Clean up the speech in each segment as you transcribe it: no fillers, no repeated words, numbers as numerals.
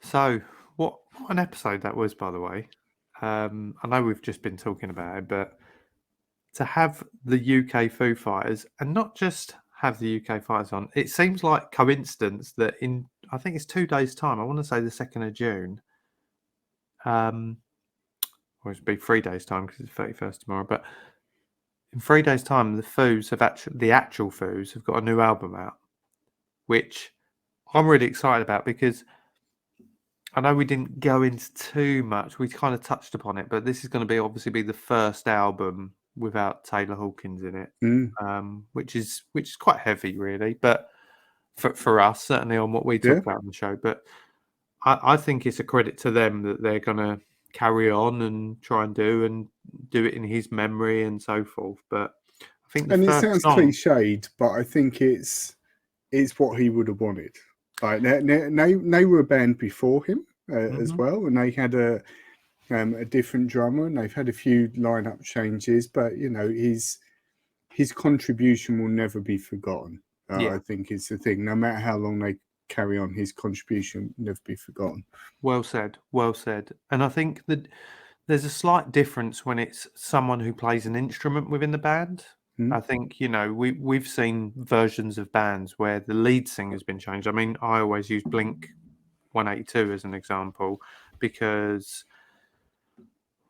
So, what an episode that was, by the way. I know we've just been talking about it, but to have the UK Foo Fighters, and not just have the UK Fighters on, it seems like coincidence that I think it's 2 days' time, I want to say the 2nd of June, or it'd be 3 days' time because it's 31st tomorrow, but in 3 days' time, the actual Foos have got a new album out, which I'm really excited about because I know we didn't go into too much. We kind of touched upon it, but this is going to obviously be the first album without Taylor Hawkins in it, which is quite heavy, really. But for us, certainly on what we talk about on the show, but I think it's a credit to them that they're going to carry on and try and do it in his memory and so forth. But I think it sounds cliched, but I think it's what he would have wanted. Like they were a band before him as well, and they had a different drummer, and they've had a few lineup changes. But his contribution will never be forgotten. I think is the thing. No matter how long they carry on, his contribution will never be forgotten. Well said. Well said. And I think that there's a slight difference when it's someone who plays an instrument within the band. I think, we've seen versions of bands where the lead singer has been changed. I mean, I always use Blink 182 as an example because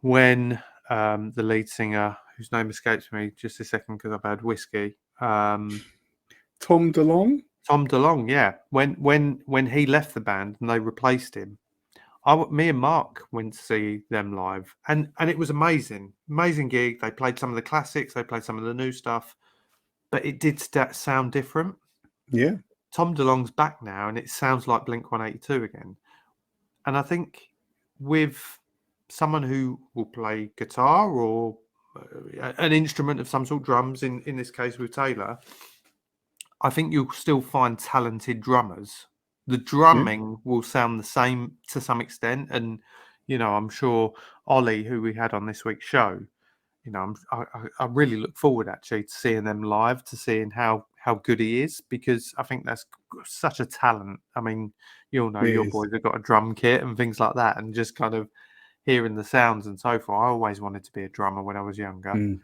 when the lead singer, whose name escapes me just a second because I've had whiskey, Tom DeLonge? Tom DeLonge, yeah. When he left the band and they replaced him, me and Mark went to see them live, and it was amazing gig. They played some of the classics, they played some of the new stuff, but it did sound different. Yeah, Tom DeLonge's back now, and it sounds like Blink 182 again. And I think with someone who will play guitar or an instrument of some sort, drums in this case with Taylor, I think you'll still find talented drummers. The drumming will sound the same to some extent, and I'm sure Ollie, who we had on this week's show, I really look forward actually to seeing them live, to seeing how good he is, because I think that's such a talent. I mean, your boys have got a drum kit and things like that, and just kind of hearing the sounds and so forth. I always wanted to be a drummer when I was younger.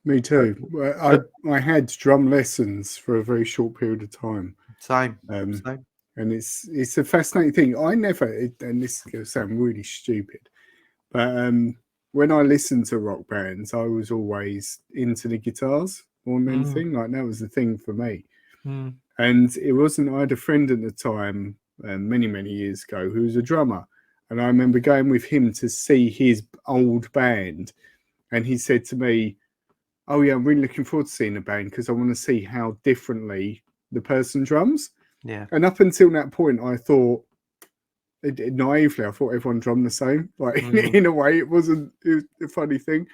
Me too. I had drum lessons for a very short period of time. Same. And it's a fascinating thing. I never, and this is going to sound really stupid, but when I listened to rock bands, I was always into the guitars more than anything. Like that was the thing for me. And it wasn't. I had a friend at the time, many years ago, who was a drummer, and I remember going with him to see his old band, and he said to me, "Oh yeah, I'm really looking forward to seeing the band because I want to see how differently the person drums." Yeah. And up until that point, I thought, naively, I thought everyone drummed the same. Like in a way, it was a funny thing.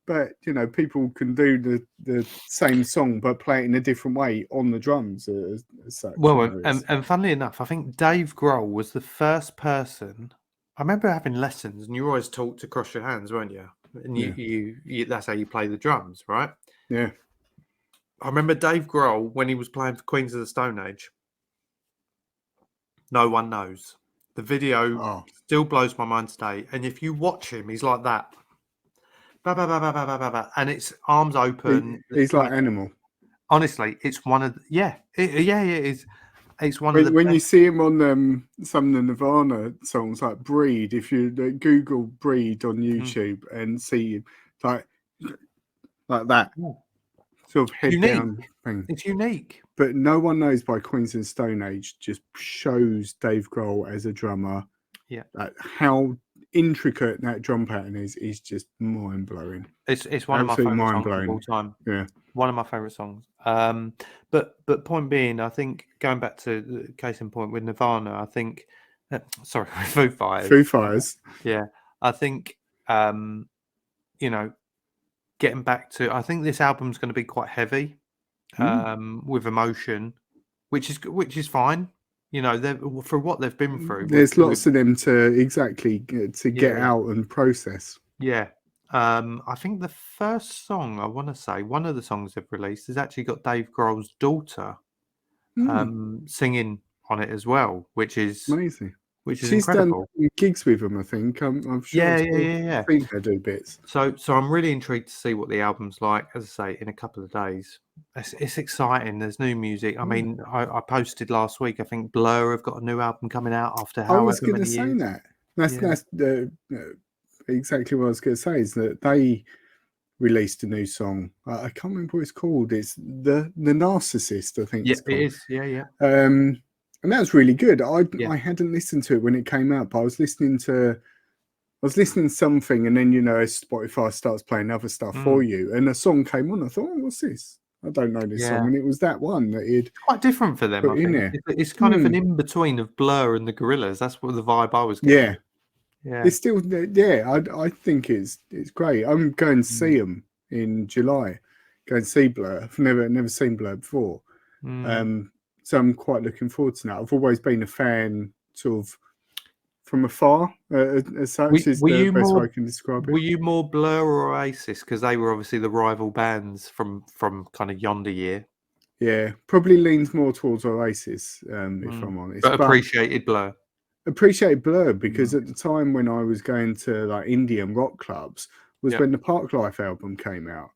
But people can do the same song but play it in a different way on the drums as such. Well, and funnily enough, I think Dave Grohl was the first person. I remember having lessons, and you were always taught to cross your hands, weren't you? And you that's how you play the drums, right? Yeah. I remember Dave Grohl when he was playing for Queens of the Stone Age. No one knows. The video still blows my mind today. And if you watch him, he's like that. Bah, bah, bah, bah, bah, bah, bah, and it's arms open. He's like Animal. Honestly, it's one of it is. It's one of the when best. You see him on some of the Nirvana songs like Breed. If you Google Breed on YouTube and see him like that. Sort of head down thing. It's unique. But no one knows by Queens of the Stone Age just shows Dave Grohl as a drummer. Yeah. How intricate that drum pattern is just mind blowing. It's one of my favorite songs of all time. Yeah. One of my favorite songs. But point being, I think going back to the case in point with Nirvana, I think sorry, Foo Fighters. Yeah. I think getting back to, I think this album's going to be quite heavy, with emotion, which is fine. For what they've been through. There's lots of them to get out and process. Yeah. I think the first song, I want to say, one of the songs they've released has actually got Dave Grohl's daughter singing on it as well, which is Amazing. She's incredible. done gigs with them, I think. I'm sure Yeah, I've yeah. seen her do bits. So I'm really intrigued to see what the album's like. As I say, in a couple of days, it's exciting. There's new music. I mean, I posted last week. I think Blur have got a new album coming out after I was however going to many say years. that. That's exactly what I was going to say. Is that they released a new song? I can't remember what it's called. It's the Narcissist, I think. Yeah, It's called. it is. Yeah. And that was really good. Yeah. I hadn't listened to it when it came out, but I was listening to something, and then Spotify starts playing other stuff for you, and a song came on. I thought, oh, what's this? I don't know this song, and it was that one that he'd quite different for them. put I in think there. it's kind of an in between of Blur and the Gorillaz. That's what the vibe I was getting. Yeah. It's still I think it's great. I'm going to see them in July. Going to see Blur. I've never seen Blur before. So I'm quite looking forward to that. I've always been a fan, sort of from afar, as such is the best way I can describe it. Were you more Blur or Oasis? Because they were obviously the rival bands from kind of yonder year. Yeah, probably leans more towards Oasis, if I'm honest. But appreciated Blur. Appreciated Blur because at the time when I was going to like Indian rock clubs was when the Parklife album came out.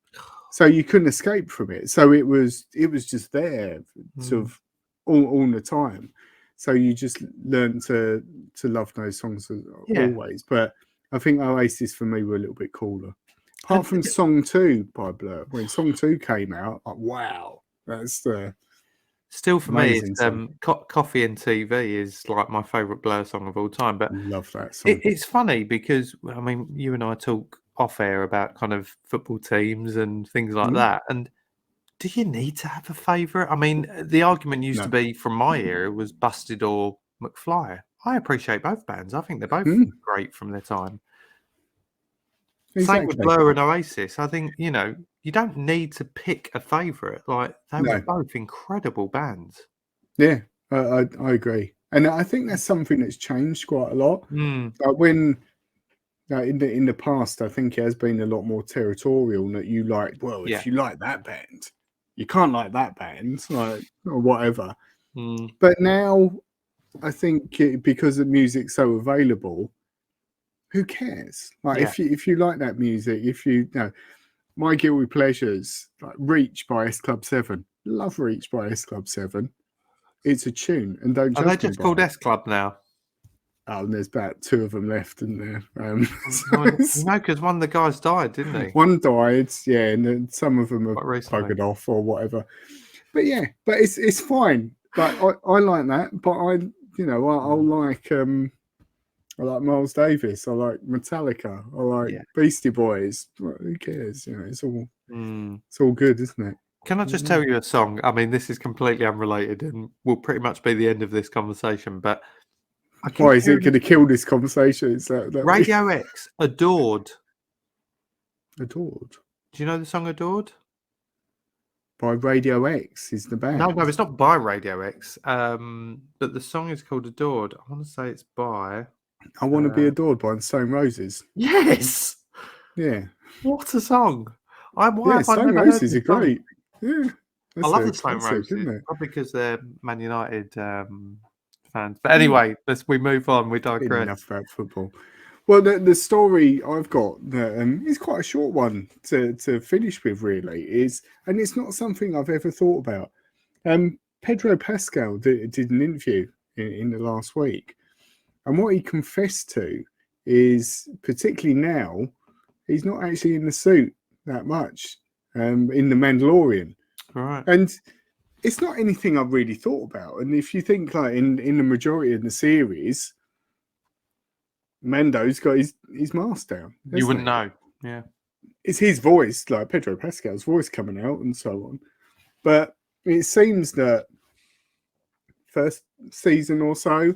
So you couldn't escape from it. So it was just there, sort of all the time. So you just learned to love those songs always. But I think Oasis for me were a little bit cooler. Apart from Song 2 by Blur. When Song 2 came out, like, wow, that's the still for me. It's, Coffee and TV is like my favourite Blur song of all time. But love that song. It's funny because I mean, you and I talk off air about kind of football teams and things like that. And do you need to have a favourite? I mean, the argument used to be from my era was Busted or McFly. I appreciate both bands. I think they're both great from their time. Exactly. Same with Blur and Oasis. I think, you don't need to pick a favourite. Like, they were both incredible bands. Yeah, I agree. And I think that's something that's changed quite a lot. Like when in the past, I think it has been a lot more territorial that you like, well, if you like that band, you can't like that band, like, or whatever. But now, I think because the music's so available, who cares? Like, if you like that music, if you know, my guilty pleasures, like Reach by S Club 7. Love Reach by S Club 7. It's a tune, and don't. Are they just called S Club now? Oh, and there's about 2 of them left, isn't there? Because one of the guys died, didn't he? One died, yeah, and then some of them are buggered off or whatever. But but it's fine. But I like that. But I like Miles Davis. I like Metallica. I like Beastie Boys. Well, who cares? It's all good, isn't it? Can I just tell you a song? I mean, this is completely unrelated and will pretty much be the end of this conversation. But why is it going to kill this conversation? Radio X, Adored. Adored. Do you know the song Adored? By Radio X is the band. No, it's not by Radio X. But the song is called Adored. I want to say it's by I Want to Be Adored by the Stone Roses. Yes. Yeah. What a song. Stone Roses are great. Yeah. I love the Stone Roses. Probably because they're Man United fans. But anyway, we move on. We digress. Enough about football. Well, the story I've got is quite a short one to finish with, really. And it's not something I've ever thought about. Pedro Pascal did an interview in the last week. And what he confessed to is, particularly now, he's not actually in the suit that much in The Mandalorian. Right. And it's not anything I've really thought about. And if you think like in the majority of the series, Mando's got his mask down. You wouldn't know. Yeah. It's his voice, like Pedro Pascal's voice coming out and so on. But it seems that first season or so,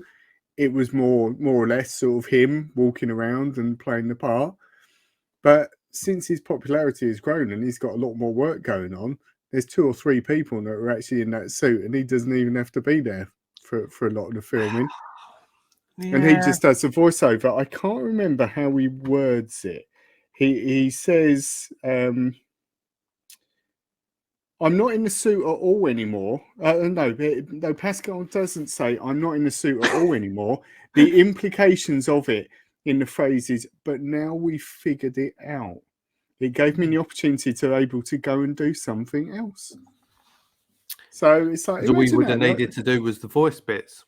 it was more or less sort of him walking around and playing the part. But since his popularity has grown and he's got a lot more work going on, there's 2 or 3 people that are actually in that suit, and he doesn't even have to be there for a lot of the filming. Yeah. And he just does the voiceover. I can't remember how he words it. He says, I'm not in the suit at all anymore. No, Pascal doesn't say I'm not in the suit at all anymore. The implications of it in the phrase is, but now we've figured it out. It gave me the opportunity to able to go and do something else. So it's like, All we imagine would have that, like, needed to do was the voice bits.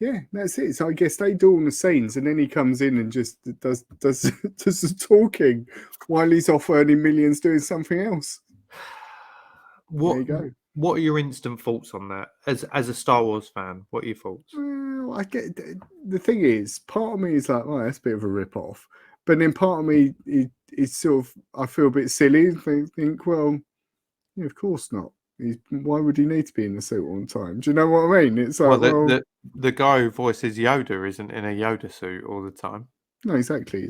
yeah, that's it. So I guess they do all the scenes, and then he comes in and just does the talking while he's off earning millions doing something else. There you go. What are your instant thoughts on that? As a Star Wars fan, what are your thoughts? Well, I get the thing is, part of me is like, well, that's a bit of a rip off, but then part of me is sort of, I feel a bit silly and think, well, yeah, of course not. Why would he need to be in the suit all the time? Do you know what I mean? It's like, the guy who voices Yoda isn't in a Yoda suit all the time. No, exactly.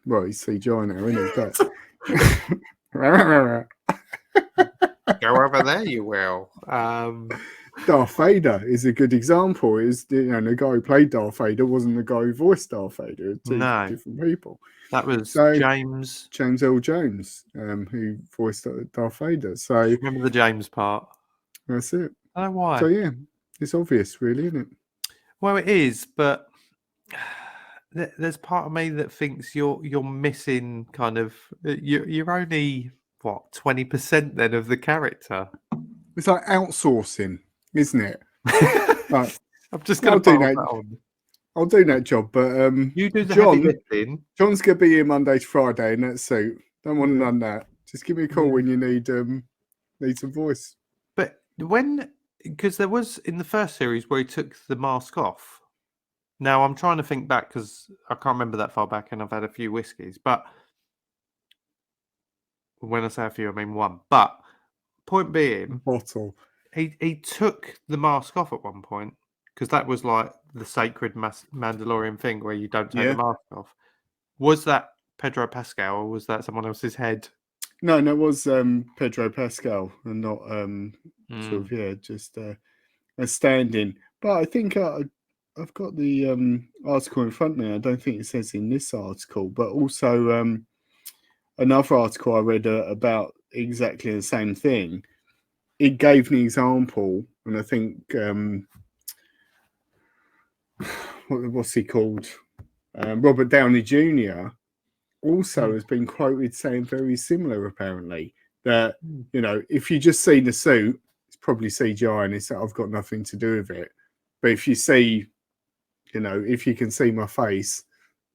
Well, he's CGI now, isn't he? But Go over there, you will. Darth Vader is a good example. Is the guy who played Darth Vader wasn't the guy who voiced Darth Vader. Two different people. That was James Earl Jones, who voiced Darth Vader. So remember the James part. That's it. I don't know why. So yeah, it's obvious, really, isn't it? Well, it is, but there's part of me that thinks you're missing kind of you're only what 20% then of the character. It's like outsourcing, isn't it? Like, I'm just going to do that. I'll do that job, but you do the heavy lifting. John's gonna be here Monday to Friday in that suit. Don't want none of that. Just give me a call when you need some voice. But because there was in the first series where he took the mask off. Now I'm trying to think back because I can't remember that far back, and I've had a few whiskies. But when I say a few, I mean one. But point being, bottle. He took the mask off at one point because that was like the sacred Mandalorian thing where you don't take the mask off. Was that Pedro Pascal or was that someone else's head? No, it was Pedro Pascal and not just a stand-in. But I think I've got the article in front of me. I don't think it says in this article, but also another article I read about exactly the same thing. It gave an example, and I think what's he called? Robert Downey Jr. also has been quoted saying very similar, apparently, that if you just see the suit, it's probably CGI and I've got nothing to do with it. But if you see, if you can see my face,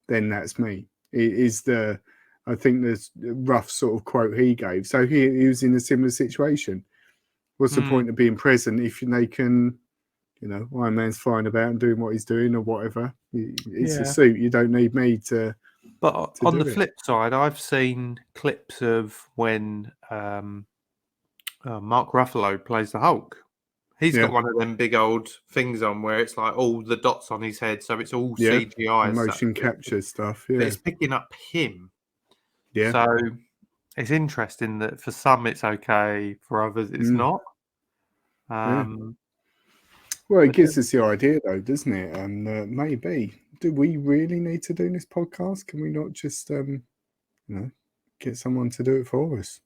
then that's me. It is I think the rough sort of quote he gave. So he was in a similar situation. What's the point of being present if they can, Iron Man's flying about and doing what he's doing or whatever? It's a suit. You don't need me to. But on the flip side, I've seen clips of when Mark Ruffalo plays the Hulk. He's got one of them big old things on where it's like all the dots on his head, so it's all CGI. Motion capture stuff. Yeah. But it's picking up him. Yeah. So it's interesting that for some it's okay, for others it's not. Well, it gives us the idea, though, doesn't it? And maybe, do we really need to do this podcast? Can we not just, get someone to do it for us?